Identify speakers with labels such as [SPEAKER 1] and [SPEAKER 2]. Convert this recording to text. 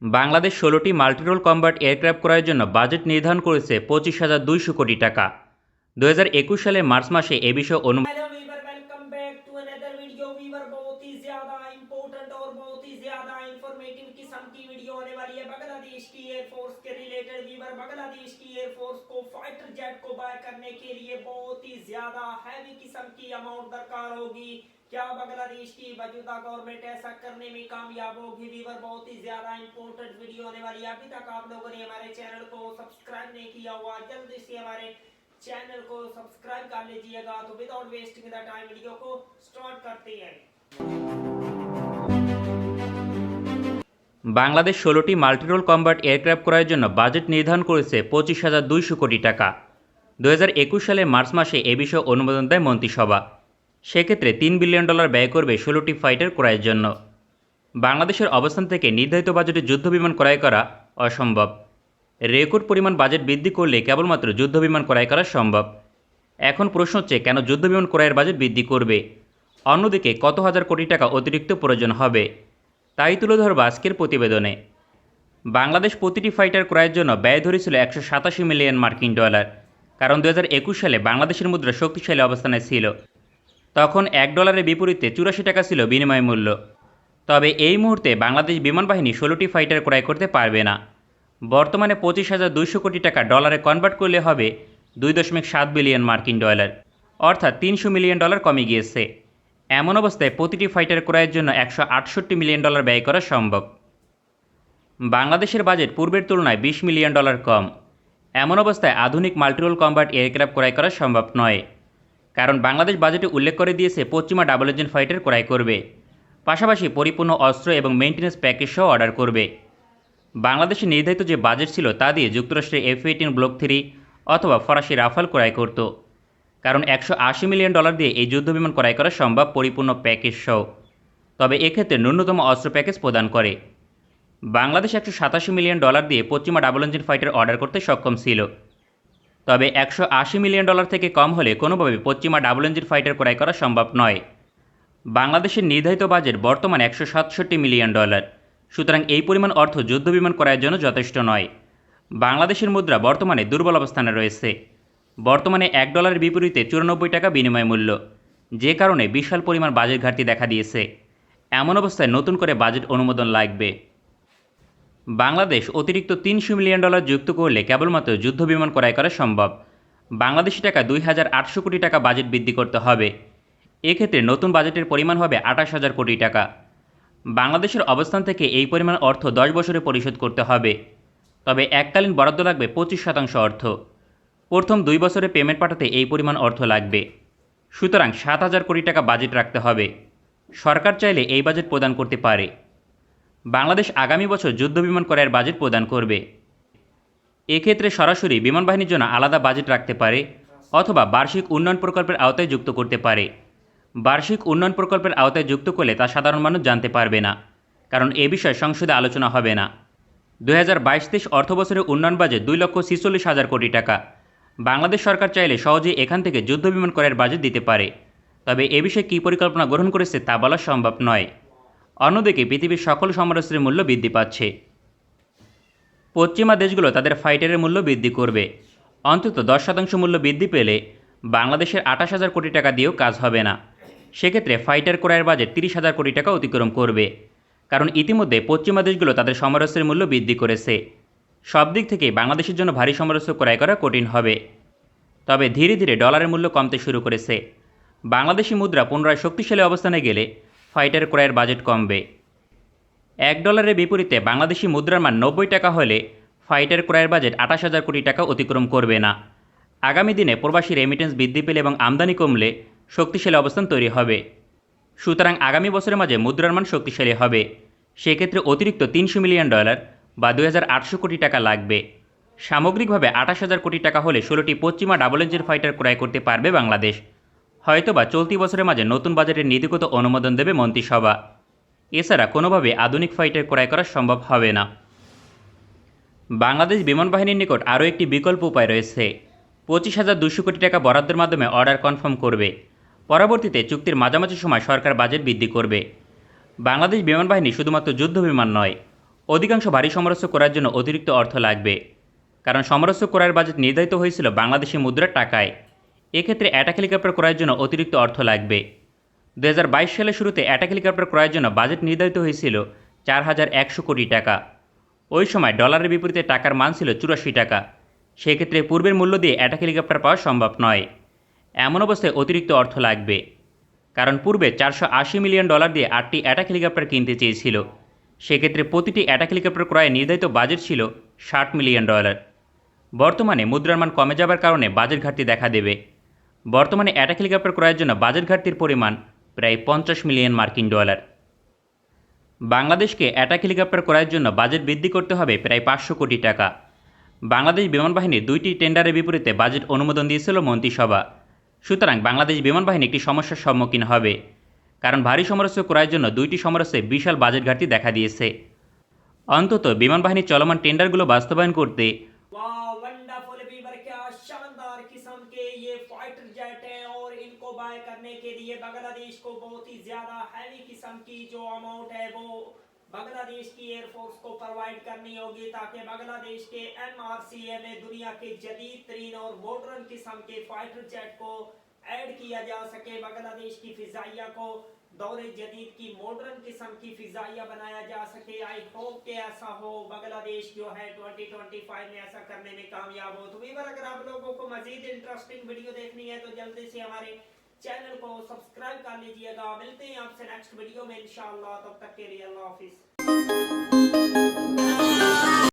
[SPEAKER 1] বাংলাদেশ ১৬টি multirole combat aircraft ক্রয়ের জন্য বাজেট নির্ধারণ করেছে ২৫,২০০ কোটি টাকা। ২০২১ সালের মার্চ মাসে এ বিষয়ে
[SPEAKER 2] hello viewer, welcome back to another video. Viewer बहुत ही ज्यादा इंपॉर्टेंट और बहुत ही ज्यादा इंफॉर्मेटिव किस्म की वीडियो होने वाली है बांग्लादेश की एयरफोर्स के रिलेटेड। वीवर बांग्लादेश की एयरफोर्स को फाइटर जेट को बाय करने के लिए बहुत ही ज्यादा हैवी किस्म की अमाउंट दरकार होगी। क्या बांग्लादेश की मौजूदा गवर्नमेंट ऐसा करने में कामयाब होगी? वीवर बहुत ही ज्यादा इंपॉर्टेंट वीडियो होने वाली है। अभी तक आप लोगों ने हमारे चैनल को सब्सक्राइब नहीं किया हुआ, जल्दी से हमारे चैनल को सब्सक्राइब कर लीजिएगा। तो without wasting the time video को स्टार्ट करते हैं।
[SPEAKER 1] বাংলাদেশ ১৬টি মাল্টিরোল কম্ব্যাট এয়ারক্রাফট ক্রয়ের জন্য বাজেট নির্ধারণ করেছে ২৫,২০০ কোটি টাকা। ২০২১ সালের মার্চ মাসে এ বিষয়ে অনুমোদন দেয় মন্ত্রিসভা। সেক্ষেত্রে $৩ বিলিয়ন ব্যয় করবে ১৬টি ফাইটার ক্রয়ের জন্য। বাংলাদেশের অবস্থান থেকে নির্ধারিত বাজেটে যুদ্ধবিমান ক্রয় করা অসম্ভব। রেকর্ড পরিমাণ বাজেট বৃদ্ধি করলে কেবলমাত্র যুদ্ধবিমান ক্রয় করা সম্ভব। এখন প্রশ্ন হচ্ছে, কেন যুদ্ধবিমান ক্রয়ের বাজেট বৃদ্ধি করবে? অন্যদিকে কত হাজার কোটি টাকা অতিরিক্ত প্রয়োজন হবে, তাই তুলে ধরব আজকের প্রতিবেদনে। বাংলাদেশ প্রতিটি ফাইটার ক্রয়ের জন্য ব্যয় ধরেছিল $187 মিলিয়ন, কারণ ২০২১ সালে বাংলাদেশের মুদ্রা শক্তিশালী অবস্থানে ছিল। তখন $1 বিপরীতে ৮৪ টাকা ছিল বিনিময় মূল্য। তবে এই মুহূর্তে বাংলাদেশ বিমান বাহিনী ১৬টি ফাইটার ক্রয় করতে পারবে না। বর্তমানে ২৫,২০০ কোটি টাকা ডলারে কনভার্ট করলে হবে $2.7 বিলিয়ন, অর্থাৎ $300 মিলিয়ন কমে গিয়েছে। এমন অবস্থায় প্রতিটি ফাইটার ক্রয়ের জন্য $168 মিলিয়ন ব্যয় করা সম্ভব। বাংলাদেশের বাজেট পূর্বের তুলনায় $20 মিলিয়ন কম। এমন অবস্থায় আধুনিক মাল্টিরোল কম্ব্যাট এয়ারক্রাফট ক্রয় করা সম্ভব নয়, কারণ বাংলাদেশ বাজেটে উল্লেখ করে দিয়েছে পশ্চিমা ডাবল ইঞ্জিন ফাইটার ক্রয় করবে, পাশাপাশি পরিপূর্ণ অস্ত্র এবং মেইনটেন্যান্স প্যাকেজ সহ অর্ডার করবে। বাংলাদেশে নির্ধারিত যে বাজেট ছিল তা দিয়ে যুক্তরাষ্ট্রের F-18 ব্লক 3 অথবা ফরাসি রাফাল ক্রয় করত, কারণ $180 মিলিয়ন দিয়ে এই যুদ্ধবিমান ক্রয় করা সম্ভব পরিপূর্ণ প্যাকেজ সহ। তবে এক্ষেত্রে ন্যূনতম অস্ত্র প্যাকেজ প্রদান করে। বাংলাদেশ $187 মিলিয়ন দিয়ে পশ্চিমা ডাবল ইঞ্জিন ফাইটার অর্ডার করতে সক্ষম ছিল। তবে $180 মিলিয়ন থেকে কম হলে কোনোভাবে পশ্চিমা ডাবল ইঞ্জিন ফাইটার ক্রয় করা সম্ভব নয়। বাংলাদেশের নির্ধারিত বাজেট বর্তমানে $167 মিলিয়ন। সুতরাং এই পরিমাণ অর্থ যুদ্ধবিমান ক্রয়ের জন্য যথেষ্ট নয়। বাংলাদেশের মুদ্রা বর্তমানে দুর্বল অবস্থানে রয়েছে। বর্তমানে $1 বিপরীতে 94 টাকা বিনিময় মূল্য, যে কারণে বিশাল পরিমাণ বাজেট ঘাটতি দেখা দিয়েছে। এমন অবস্থায় নতুন করে বাজেট অনুমোদন লাগবে। বাংলাদেশ অতিরিক্ত $300 মিলিয়ন যুক্ত করলে কেবলমাত্র যুদ্ধবিমান ক্রয় করা সম্ভব। বাংলাদেশি টাকা 2,800 কোটি টাকা বাজেট বৃদ্ধি করতে হবে। এক্ষেত্রে নতুন বাজেটের পরিমাণ হবে 28,000 কোটি টাকা। বাংলাদেশের অবস্থান থেকে এই পরিমাণ অর্থ 10 বছরে পরিশোধ করতে হবে। তবে এককালীন বরাদ্দ লাগবে 25% অর্থ। প্রথম 2 বছরে পেমেন্ট পাঠাতে এই পরিমাণ অর্থ লাগবে। সুতরাং 7,000 কোটি টাকা বাজেট রাখতে হবে। সরকার চাইলে এই বাজেট প্রদান করতে পারে। বাংলাদেশ আগামী বছর যুদ্ধবিমান ক্রয়ের বাজেট প্রদান করবে। এক্ষেত্রে সরাসরি বিমান বাহিনীর জন্য আলাদা বাজেট রাখতে পারে, অথবা বার্ষিক উন্নয়ন প্রকল্পের আওতায় যুক্ত করতে পারে। বার্ষিক উন্নয়ন প্রকল্পের আওতায় যুক্ত করলে তা সাধারণ মানুষ জানতে পারবে না, কারণ এ বিষয়ে সংসদে আলোচনা হবে না। 2022-23 অর্থবছরে উন্নয়ন বাজেট 2,46,000 কোটি টাকা। বাংলাদেশ সরকার চাইলে সহজেই এখান থেকে যুদ্ধবিমান ক্রয়ের বাজেট দিতে পারে। তবে এ বিষয়ে কী পরিকল্পনা গ্রহণ করেছে তা বলা সম্ভব নয়। অন্যদিকে পৃথিবীর সকল সমরাস্ত্রের মূল্য বৃদ্ধি পাচ্ছে। পশ্চিমা দেশগুলো তাদের ফাইটারের মূল্য বৃদ্ধি করবে। অন্তত 10% মূল্য বৃদ্ধি পেলে বাংলাদেশের 28,000 কোটি টাকা দিয়েও কাজ হবে না। সেক্ষেত্রে ফাইটার ক্রয়ের বাজেট 30,000 কোটি টাকা অতিক্রম করবে, কারণ ইতিমধ্যে পশ্চিমা দেশগুলো তাদের সমরাস্ত্রের মূল্য বৃদ্ধি করেছে। সব দিক থেকেই বাংলাদেশের জন্য ভারী সমরাস্ত্র ক্রয় করা কঠিন হবে। তবে ধীরে ধীরে ডলারের মূল্য কমতে শুরু করেছে। বাংলাদেশি মুদ্রা পুনরায় শক্তিশালী অবস্থানে গেলে ফাইটার ক্রয়ের বাজেট কমবে। $1 বিপরীতে বাংলাদেশি মুদ্রার মান 90 টাকা হলে ফাইটার ক্রয়ের বাজেট 28,000 কোটি টাকা অতিক্রম করবে না। আগামী দিনে প্রবাসী রেমিটেন্স বৃদ্ধি পেলে এবং আমদানি কমলে শক্তিশালী অবস্থান তৈরি হবে। সুতরাং আগামী বছরের মাঝে মুদ্রার মান শক্তিশালী হবে। সেক্ষেত্রে অতিরিক্ত $300 মিলিয়ন বা 2,800 কোটি টাকা লাগবে। সামগ্রিকভাবে 28,000 কোটি টাকা হলে 16টি পশ্চিমা ডাবল ইঞ্জিন ফাইটার ক্রয় করতে পারবে বাংলাদেশ। হয়তোবা চলতি বছরের মাঝে নতুন বাজেটের নীতিগত অনুমোদন দেবে মন্ত্রিসভা। এছাড়া কোনোভাবে আধুনিক ফাইটার ক্রয় করা সম্ভব হবে না। বাংলাদেশ বিমান বাহিনীর নিকট আরও একটি বিকল্প উপায় রয়েছে। 25,200 কোটি টাকা বরাদ্দের মাধ্যমে অর্ডার কনফার্ম করবে। পরবর্তীতে চুক্তির মাঝামাঝি সময় সরকার বাজেট বৃদ্ধি করবে। বাংলাদেশ বিমান বাহিনী শুধুমাত্র যুদ্ধ বিমান নয়, অধিকাংশ ভারী সমরাস্ত্র করার জন্য অতিরিক্ত অর্থ লাগবে, কারণ সমরাস্ত্র ক্রয়ের বাজেট নির্ধারিত হয়েছিল বাংলাদেশি মুদ্রার টাকায়। এক্ষেত্রে অ্যাটাক হেলিকপ্টার ক্রয়ের জন্য অতিরিক্ত অর্থ লাগবে। 2022 সালের শুরুতে অ্যাটাক হেলিকপ্টার ক্রয়ের জন্য বাজেট নির্ধারিত হয়েছিল 4100 কোটি টাকা। ওই সময় ডলারের বিপরীতে টাকার মান ছিল 84 টাকা। সেক্ষেত্রে পূর্বের মূল্য দিয়ে অ্যাটাক হেলিকপ্টার পাওয়া সম্ভব নয়। এমন অবস্থায় অতিরিক্ত অর্থ লাগবে, কারণ পূর্বে $480 মিলিয়ন দিয়ে 8টি অ্যাটাক হেলিকপ্টার কিনতে চেয়েছিল। সেক্ষেত্রে প্রতিটি অ্যাটাক হেলিকপ্টার ক্রয়ে নির্ধারিত বাজেট ছিল $60 মিলিয়ন। বর্তমানে মুদ্রার মান কমে যাবার কারণে বাজেট ঘাটতি দেখা দেবে। বর্তমানে অ্যাটাক হেলিকপ্টার ক্রয়ের জন্য বাজেট ঘাটতির পরিমাণ প্রায় $50 মিলিয়ন। বাংলাদেশকে অ্যাটাক হেলিকপ্টার ক্রয়ের জন্য বাজেট বৃদ্ধি করতে হবে প্রায় 500 কোটি টাকা। বাংলাদেশ বিমান বাহিনীর 2টি টেন্ডারের বিপরীতে বাজেট অনুমোদন দিয়েছিল মন্ত্রিসভা। সুতরাং বাংলাদেশ বিমান বাহিনী একটি সমস্যার সম্মুখীন হবে, কারণ ভারী সমরাস্ত্র ক্রয়ের জন্য 2টি সমরাস্ত্রে বিশাল বাজেট ঘাটতি দেখা দিয়েছে। অন্তত বিমান বাহিনীর চলমান টেন্ডারগুলো বাস্তবায়ন করতে
[SPEAKER 2] वाह वंडरफुल वीवर, क्या शानदार किस्म के ये फाइटर जेट है और इनको बाय करने के लिए बांग्लादेश को बहुत ही ज्यादा हैवी किस्म की जो अमाउंट है वो बांग्लादेश की एयरफोर्स को प्रोवाइड करनी होगी, ताकि बांग्लादेश के MRCA में दुनिया के जदीद तरीन और मॉडर्न किस्म के फाइटर जेट को ऐड किया जा सके। बांग्लादेश की फिजाइया को दौरे जदीद की मॉडर्न किस्म की फिजाइया बनाया जा सके। आई होप कि ऐसा हो, बांग्लादेश जो है 2025 में ऐसा करने में कामयाब हो। तो वीवर, अगर आप लोगों को मजीद इंटरेस्टिंग वीडियो देखनी है तो जल्दी से हमारे चैनल को सब्सक्राइब कर लीजिएगा। मिलते हैं आपसे नेक्स्ट वीडियो में इंशाअल्लाह, तब तक के लिए अल्लाह हाफिज।